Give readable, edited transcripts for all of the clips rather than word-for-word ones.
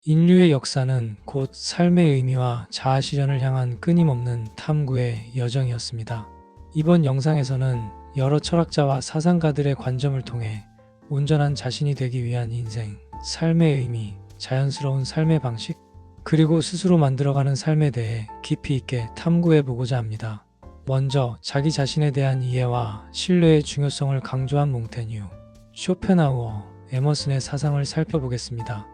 인류의 역사는 곧 삶의 의미와 자아 실현을 향한 끊임없는 탐구의 여정이었습니다. 이번 영상에서는 여러 철학자와 사상가들의 관점을 통해 온전한 자신이 되기 위한 인생, 삶의 의미, 자연스러운 삶의 방식, 그리고 스스로 만들어가는 삶에 대해 깊이 있게 탐구해 보고자 합니다. 먼저 자기 자신에 대한 이해와 신뢰의 중요성을 강조한 몽테뉴, 쇼펜하우어, 에머슨의 사상을 살펴보겠습니다.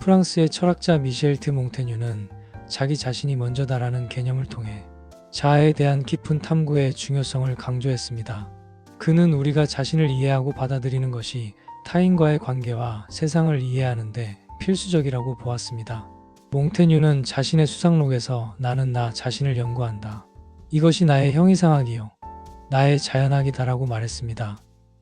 프랑스의 철학자 미셸 드 몽테뉴는 자기 자신이 먼저다라는 개념을 통해 자아에 대한 깊은 탐구의 중요성을 강조했습니다. 그는 우리가 자신을 이해하고 받아들이는 것이 타인과의 관계와 세상을 이해하는 데 필수적이라고 보았습니다. 몽테뉴는 자신의 수상록에서 나는 나 자신을 연구한다. 이것이 나의 형이상학이요. 나의 자연학이다라고 말했습니다.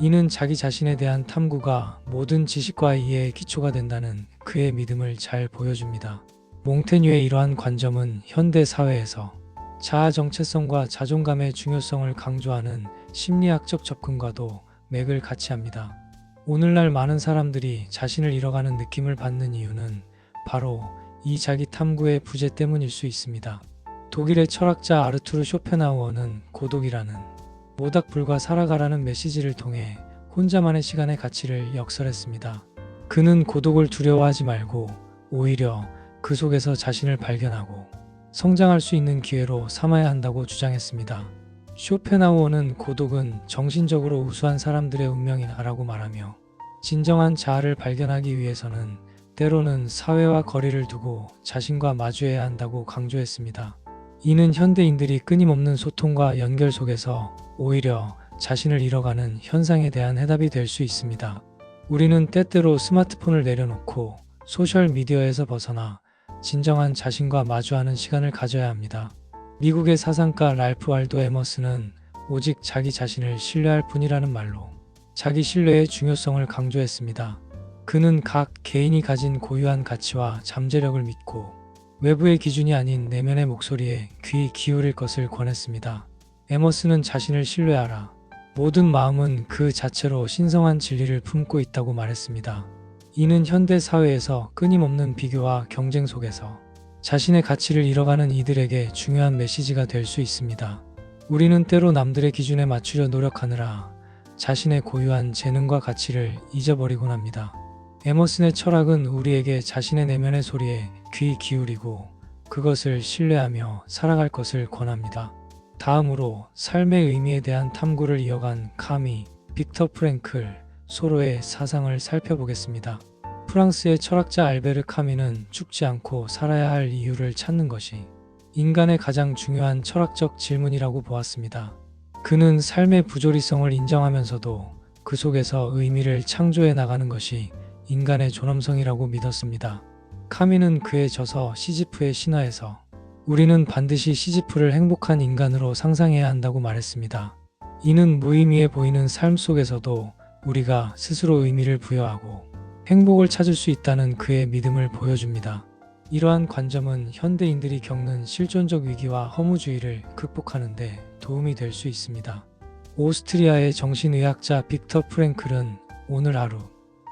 이는 자기 자신에 대한 탐구가 모든 지식과의 이해의 기초가 된다는 그의 믿음을 잘 보여줍니다. 몽테뉴의 이러한 관점은 현대 사회에서 자아 정체성과 자존감의 중요성을 강조하는 심리학적 접근과도 맥을 같이 합니다. 오늘날 많은 사람들이 자신을 잃어가는 느낌을 받는 이유는 바로 이 자기 탐구의 부재 때문일 수 있습니다. 독일의 철학자 아르투르 쇼펜하우어는 고독이라는 모닥불과 살아가라는 메시지를 통해 혼자만의 시간의 가치를 역설했습니다. 그는 고독을 두려워하지 말고 오히려 그 속에서 자신을 발견하고 성장할 수 있는 기회로 삼아야 한다고 주장했습니다. 쇼펜하우어는 고독은 정신적으로 우수한 사람들의 운명이라고 말하며 진정한 자아를 발견하기 위해서는 때로는 사회와 거리를 두고 자신과 마주해야 한다고 강조했습니다. 이는 현대인들이 끊임없는 소통과 연결 속에서 오히려 자신을 잃어가는 현상에 대한 해답이 될 수 있습니다. 우리는 때때로 스마트폰을 내려놓고 소셜미디어에서 벗어나 진정한 자신과 마주하는 시간을 가져야 합니다. 미국의 사상가 랄프 waldo 에머슨은 오직 자기 자신을 신뢰할 뿐이라는 말로 자기 신뢰의 중요성을 강조했습니다. 그는 각 개인이 가진 고유한 가치와 잠재력을 믿고 외부의 기준이 아닌 내면의 목소리에 귀 기울일 것을 권했습니다. 에머슨은 자신을 신뢰하라. 모든 마음은 그 자체로 신성한 진리를 품고 있다고 말했습니다. 이는 현대 사회에서 끊임없는 비교와 경쟁 속에서 자신의 가치를 잃어가는 이들에게 중요한 메시지가 될 수 있습니다. 우리는 때로 남들의 기준에 맞추려 노력하느라 자신의 고유한 재능과 가치를 잊어버리곤 합니다. 에머슨의 철학은 우리에게 자신의 내면의 소리에 귀 기울이고 그것을 신뢰하며 살아갈 것을 권합니다. 다음으로 삶의 의미에 대한 탐구를 이어간 카미, 빅터 프랭클, 소로의 사상을 살펴보겠습니다. 프랑스의 철학자 알베르 카미는 죽지 않고 살아야 할 이유를 찾는 것이 인간의 가장 중요한 철학적 질문이라고 보았습니다. 그는 삶의 부조리성을 인정하면서도 그 속에서 의미를 창조해 나가는 것이 인간의 존엄성이라고 믿었습니다. 카미는 그의 저서 시지프의 신화에서 우리는 반드시 시지프를 행복한 인간으로 상상해야 한다고 말했습니다. 이는 무의미해 보이는 삶 속에서도 우리가 스스로 의미를 부여하고 행복을 찾을 수 있다는 그의 믿음을 보여줍니다. 이러한 관점은 현대인들이 겪는 실존적 위기와 허무주의를 극복하는 데 도움이 될 수 있습니다. 오스트리아의 정신의학자 빅터 프랭클은 오늘 하루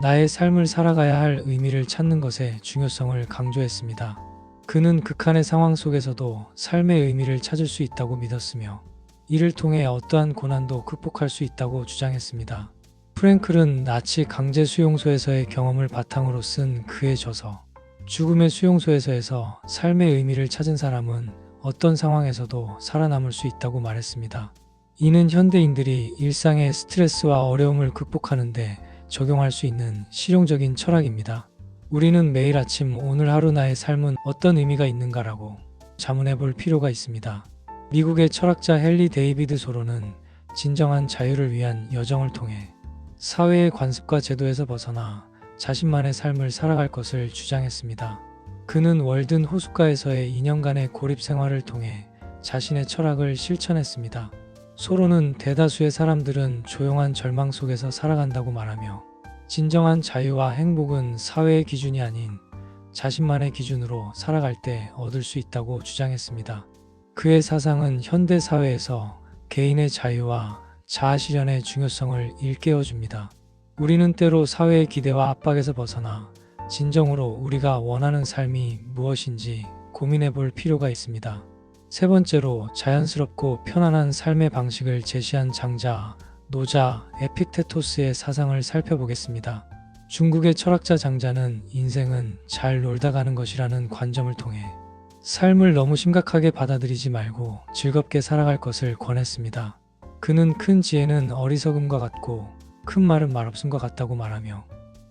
나의 삶을 살아가야 할 의미를 찾는 것의 중요성을 강조했습니다. 그는 극한의 상황 속에서도 삶의 의미를 찾을 수 있다고 믿었으며 이를 통해 어떠한 고난도 극복할 수 있다고 주장했습니다. 프랭클은 나치 강제 수용소에서의 경험을 바탕으로 쓴 그의 저서 죽음의 수용소에서에서 삶의 의미를 찾은 사람은 어떤 상황에서도 살아남을 수 있다고 말했습니다. 이는 현대인들이 일상의 스트레스와 어려움을 극복하는 데 적용할 수 있는 실용적인 철학입니다. 우리는 매일 아침 오늘 하루 나의 삶은 어떤 의미가 있는가라고 자문해 볼 필요가 있습니다. 미국의 철학자 헨리 데이비드 소로는 진정한 자유를 위한 여정을 통해 사회의 관습과 제도에서 벗어나 자신만의 삶을 살아갈 것을 주장했습니다. 그는 월든 호숫가에서의 2년간의 고립 생활을 통해 자신의 철학을 실천했습니다. 소로는 대다수의 사람들은 조용한 절망 속에서 살아간다고 말하며 진정한 자유와 행복은 사회의 기준이 아닌 자신만의 기준으로 살아갈 때 얻을 수 있다고 주장했습니다. 그의 사상은 현대 사회에서 개인의 자유와 자아 실현의 중요성을 일깨워줍니다. 우리는 때로 사회의 기대와 압박에서 벗어나 진정으로 우리가 원하는 삶이 무엇인지 고민해 볼 필요가 있습니다. 세 번째로 자연스럽고 편안한 삶의 방식을 제시한 장자, 노자 에픽테토스의 사상을 살펴보겠습니다. 중국의 철학자 장자는 인생은 잘 놀다 가는 것이라는 관점을 통해 삶을 너무 심각하게 받아들이지 말고 즐겁게 살아갈 것을 권했습니다. 그는 큰 지혜는 어리석음과 같고 큰 말은 말없음과 같다고 말하며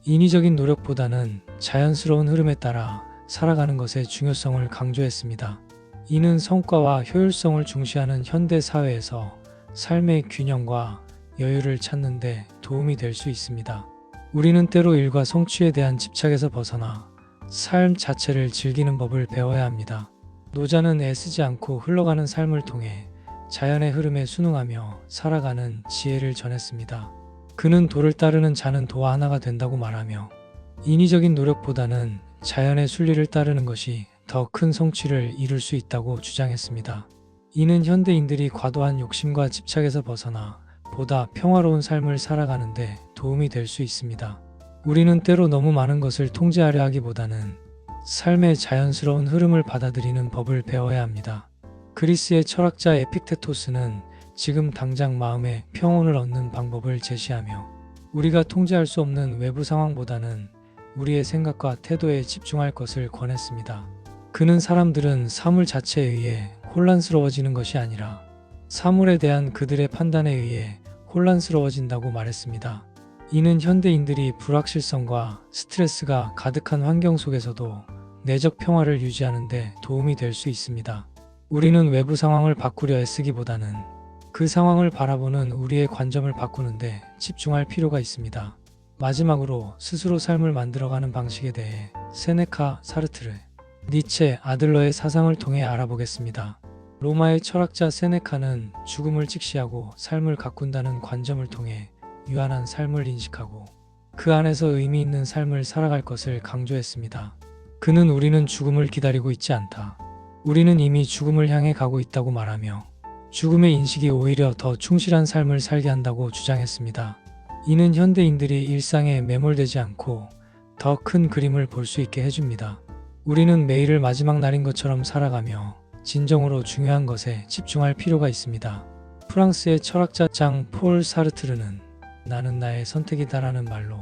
인위적인 노력보다는 자연스러운 흐름에 따라 살아가는 것의 중요성을 강조했습니다. 이는 성과와 효율성을 중시하는 현대 사회에서 삶의 균형과 여유를 찾는 데 도움이 될 수 있습니다. 우리는 때로 일과 성취에 대한 집착에서 벗어나 삶 자체를 즐기는 법을 배워야 합니다. 노자는 애쓰지 않고 흘러가는 삶을 통해 자연의 흐름에 순응하며 살아가는 지혜를 전했습니다. 그는 도를 따르는 자는 도와 하나가 된다고 말하며 인위적인 노력보다는 자연의 순리를 따르는 것이 더 큰 성취를 이룰 수 있다고 주장했습니다. 이는 현대인들이 과도한 욕심과 집착에서 벗어나 보다 평화로운 삶을 살아가는데 도움이 될 수 있습니다. 우리는 때로 너무 많은 것을 통제하려 하기보다는 삶의 자연스러운 흐름을 받아들이는 법을 배워야 합니다. 그리스의 철학자 에픽테토스는 지금 당장 마음의 평온을 얻는 방법을 제시하며 우리가 통제할 수 없는 외부 상황보다는 우리의 생각과 태도에 집중할 것을 권했습니다. 그는 사람들은 사물 자체에 의해 혼란스러워지는 것이 아니라 사물에 대한 그들의 판단에 의해 혼란스러워진다고 말했습니다. 이는 현대인들이 불확실성과 스트레스가 가득한 환경 속에서도 내적 평화를 유지하는 데 도움이 될 수 있습니다. 우리는 외부 상황을 바꾸려 애쓰기보다는 그 상황을 바라보는 우리의 관점을 바꾸는데 집중할 필요가 있습니다. 마지막으로 스스로 삶을 만들어가는 방식에 대해 세네카, 사르트르, 니체, 아들러의 사상을 통해 알아보겠습니다. 로마의 철학자 세네카는 죽음을 직시하고 삶을 가꾼다는 관점을 통해 유한한 삶을 인식하고 그 안에서 의미 있는 삶을 살아갈 것을 강조했습니다. 그는 우리는 죽음을 기다리고 있지 않다. 우리는 이미 죽음을 향해 가고 있다고 말하며 죽음의 인식이 오히려 더 충실한 삶을 살게 한다고 주장했습니다. 이는 현대인들이 일상에 매몰되지 않고 더 큰 그림을 볼 수 있게 해줍니다. 우리는 매일을 마지막 날인 것처럼 살아가며 진정으로 중요한 것에 집중할 필요가 있습니다. 프랑스의 철학자 장 폴 사르트르는 나는 나의 선택이다라는 말로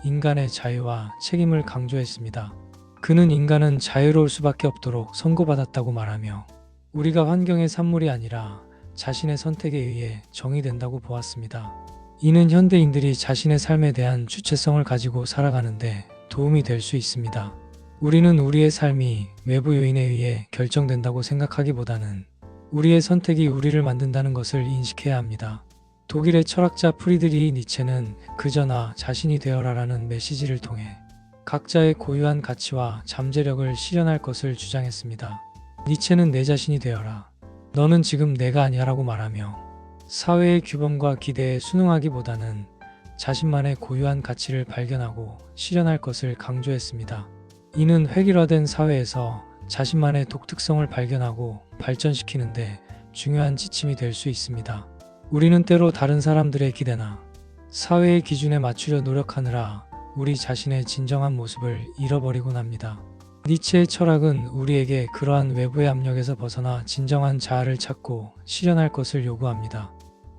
인간의 자유와 책임을 강조했습니다. 그는 인간은 자유로울 수밖에 없도록 선고받았다고 말하며 우리가 환경의 산물이 아니라 자신의 선택에 의해 정의된다고 보았습니다. 이는 현대인들이 자신의 삶에 대한 주체성을 가지고 살아가는데 도움이 될 수 있습니다. 우리는 우리의 삶이 외부 요인에 의해 결정된다고 생각하기보다는 우리의 선택이 우리를 만든다는 것을 인식해야 합니다. 독일의 철학자 프리드리히 니체는 그저 나 자신이 되어라라는 메시지를 통해 각자의 고유한 가치와 잠재력을 실현할 것을 주장했습니다. 니체는 내 자신이 되어라. 너는 지금 내가 아니야 라고 말하며 사회의 규범과 기대에 순응하기보다는 자신만의 고유한 가치를 발견하고 실현할 것을 강조했습니다. 이는 획일화된 사회에서 자신만의 독특성을 발견하고 발전시키는데 중요한 지침이 될 수 있습니다. 우리는 때로 다른 사람들의 기대나 사회의 기준에 맞추려 노력하느라 우리 자신의 진정한 모습을 잃어버리곤 합니다. 니체의 철학은 우리에게 그러한 외부의 압력에서 벗어나 진정한 자아를 찾고 실현할 것을 요구합니다.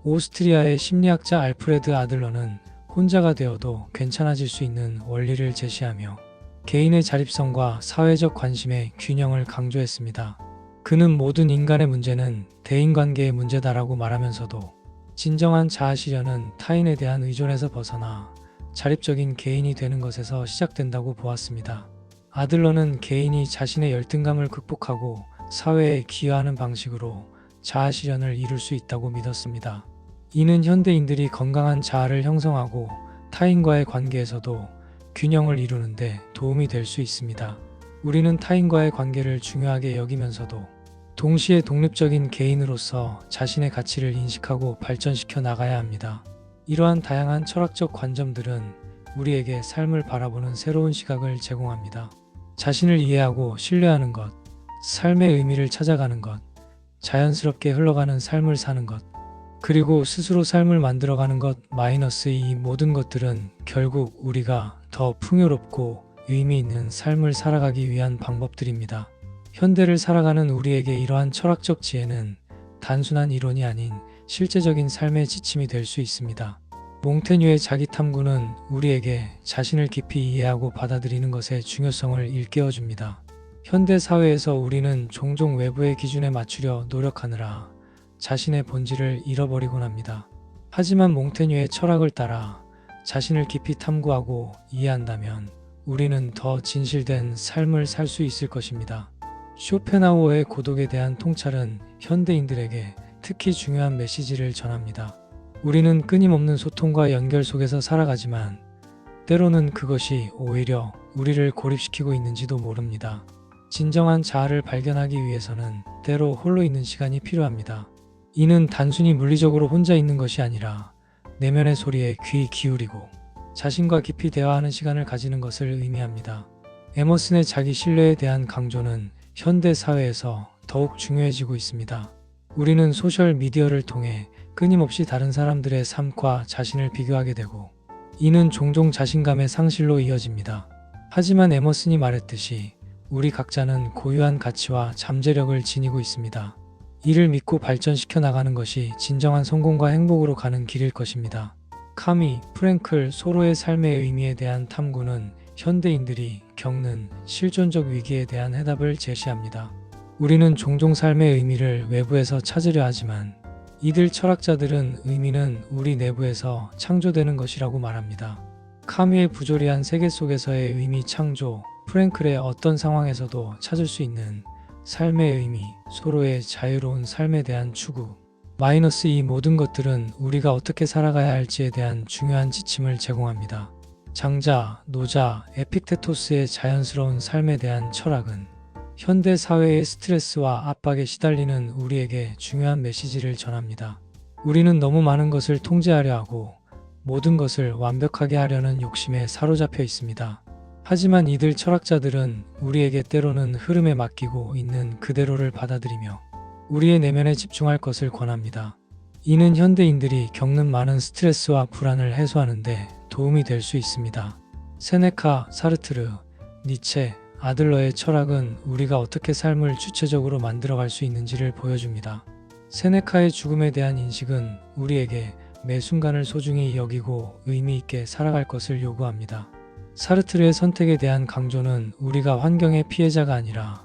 오스트리아의 심리학자 알프레드 아들러는 혼자가 되어도 괜찮아질 수 있는 원리를 제시하며 개인의 자립성과 사회적 관심의 균형을 강조했습니다. 그는 모든 인간의 문제는 대인관계의 문제다라고 말하면서도 진정한 자아 실현은 타인에 대한 의존에서 벗어나 자립적인 개인이 되는 것에서 시작된다고 보았습니다. 아들러는 개인이 자신의 열등감을 극복하고 사회에 기여하는 방식으로 자아 실현을 이룰 수 있다고 믿었습니다. 이는 현대인들이 건강한 자아를 형성하고 타인과의 관계에서도 균형을 이루는데 도움이 될 수 있습니다. 우리는 타인과의 관계를 중요하게 여기면서도 동시에 독립적인 개인으로서 자신의 가치를 인식하고 발전시켜 나가야 합니다. 이러한 다양한 철학적 관점들은 우리에게 삶을 바라보는 새로운 시각을 제공합니다. 자신을 이해하고 신뢰하는 것, 삶의 의미를 찾아가는 것, 자연스럽게 흘러가는 삶을 사는 것, 그리고 스스로 삶을 만들어가는 것 마이너스 이 모든 것들은 결국 우리가 더 풍요롭고 의미 있는 삶을 살아가기 위한 방법들입니다. 현대를 살아가는 우리에게 이러한 철학적 지혜는 단순한 이론이 아닌 실제적인 삶의 지침이 될 수 있습니다. 몽테뉴의 자기 탐구는 우리에게 자신을 깊이 이해하고 받아들이는 것의 중요성을 일깨워줍니다. 현대 사회에서 우리는 종종 외부의 기준에 맞추려 노력하느라 자신의 본질을 잃어버리곤 합니다. 하지만 몽테뉴의 철학을 따라 자신을 깊이 탐구하고 이해한다면 우리는 더 진실된 삶을 살 수 있을 것입니다. 쇼펜하우어의 고독에 대한 통찰은 현대인들에게 특히 중요한 메시지를 전합니다. 우리는 끊임없는 소통과 연결 속에서 살아가지만 때로는 그것이 오히려 우리를 고립시키고 있는지도 모릅니다. 진정한 자아를 발견하기 위해서는 때로 홀로 있는 시간이 필요합니다. 이는 단순히 물리적으로 혼자 있는 것이 아니라 내면의 소리에 귀 기울이고 자신과 깊이 대화하는 시간을 가지는 것을 의미합니다. 에머슨의 자기 신뢰에 대한 강조는 현대 사회에서 더욱 중요해지고 있습니다. 우리는 소셜 미디어를 통해 끊임없이 다른 사람들의 삶과 자신을 비교하게 되고 이는 종종 자신감의 상실로 이어집니다. 하지만 에머슨이 말했듯이 우리 각자는 고유한 가치와 잠재력을 지니고 있습니다. 이를 믿고 발전시켜 나가는 것이 진정한 성공과 행복으로 가는 길일 것입니다. 카미, 프랭클, 소로의 삶의 의미에 대한 탐구는 현대인들이 겪는 실존적 위기에 대한 해답을 제시합니다. 우리는 종종 삶의 의미를 외부에서 찾으려 하지만 이들 철학자들은 의미는 우리 내부에서 창조되는 것이라고 말합니다. 카미의 부조리한 세계 속에서의 의미 창조, 프랭클의 어떤 상황에서도 찾을 수 있는 삶의 의미, 소로의 자유로운 삶에 대한 추구, 마이너스 이 모든 것들은 우리가 어떻게 살아가야 할지에 대한 중요한 지침을 제공합니다. 장자, 노자, 에픽테토스의 자연스러운 삶에 대한 철학은 현대 사회의 스트레스와 압박에 시달리는 우리에게 중요한 메시지를 전합니다. 우리는 너무 많은 것을 통제하려 하고 모든 것을 완벽하게 하려는 욕심에 사로잡혀 있습니다. 하지만 이들 철학자들은 우리에게 때로는 흐름에 맡기고 있는 그대로를 받아들이며 우리의 내면에 집중할 것을 권합니다. 이는 현대인들이 겪는 많은 스트레스와 불안을 해소하는 데 도움이 될 수 있습니다. 세네카, 사르트르, 니체, 아들러의 철학은 우리가 어떻게 삶을 주체적으로 만들어갈 수 있는지를 보여줍니다. 세네카의 죽음에 대한 인식은 우리에게 매 순간을 소중히 여기고 의미 있게 살아갈 것을 요구합니다. 사르트르의 선택에 대한 강조는 우리가 환경의 피해자가 아니라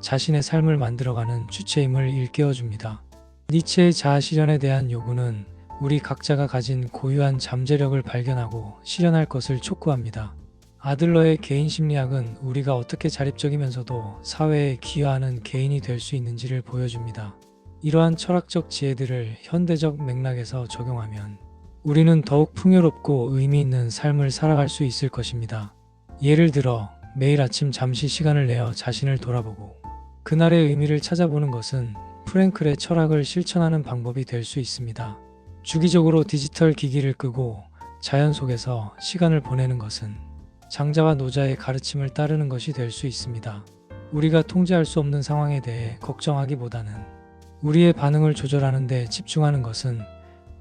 자신의 삶을 만들어가는 주체임을 일깨워줍니다. 니체의 자아 실현에 대한 요구는 우리 각자가 가진 고유한 잠재력을 발견하고 실현할 것을 촉구합니다. 아들러의 개인 심리학은 우리가 어떻게 자립적이면서도 사회에 기여하는 개인이 될 수 있는지를 보여줍니다. 이러한 철학적 지혜들을 현대적 맥락에서 적용하면 우리는 더욱 풍요롭고 의미 있는 삶을 살아갈 수 있을 것입니다. 예를 들어 매일 아침 잠시 시간을 내어 자신을 돌아보고 그날의 의미를 찾아보는 것은 프랭클의 철학을 실천하는 방법이 될 수 있습니다. 주기적으로 디지털 기기를 끄고 자연 속에서 시간을 보내는 것은 장자와 노자의 가르침을 따르는 것이 될 수 있습니다. 우리가 통제할 수 없는 상황에 대해 걱정하기보다는 우리의 반응을 조절하는 데 집중하는 것은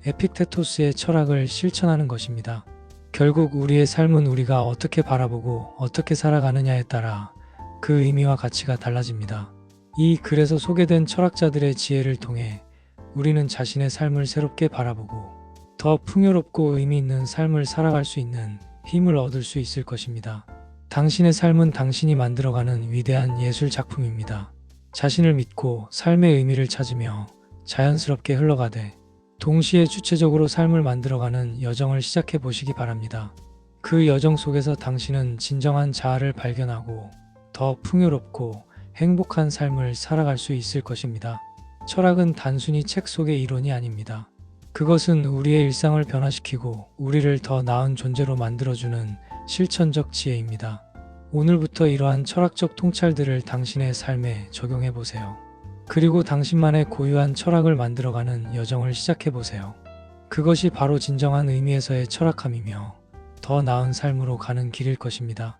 에픽테토스의 철학을 실천하는 것입니다. 결국 우리의 삶은 우리가 어떻게 바라보고 어떻게 살아가느냐에 따라 그 의미와 가치가 달라집니다. 이 글에서 소개된 철학자들의 지혜를 통해 우리는 자신의 삶을 새롭게 바라보고 더 풍요롭고 의미 있는 삶을 살아갈 수 있는 힘을 얻을 수 있을 것입니다. 당신의 삶은 당신이 만들어가는 위대한 예술 작품입니다. 자신을 믿고 삶의 의미를 찾으며 자연스럽게 흘러가되 동시에 주체적으로 삶을 만들어가는 여정을 시작해 보시기 바랍니다. 그 여정 속에서 당신은 진정한 자아를 발견하고 더 풍요롭고 행복한 삶을 살아갈 수 있을 것입니다. 철학은 단순히 책 속의 이론이 아닙니다. 그것은 우리의 일상을 변화시키고 우리를 더 나은 존재로 만들어주는 실천적 지혜입니다. 오늘부터 이러한 철학적 통찰들을 당신의 삶에 적용해 보세요. 그리고 당신만의 고유한 철학을 만들어가는 여정을 시작해 보세요. 그것이 바로 진정한 의미에서의 철학함이며 더 나은 삶으로 가는 길일 것입니다.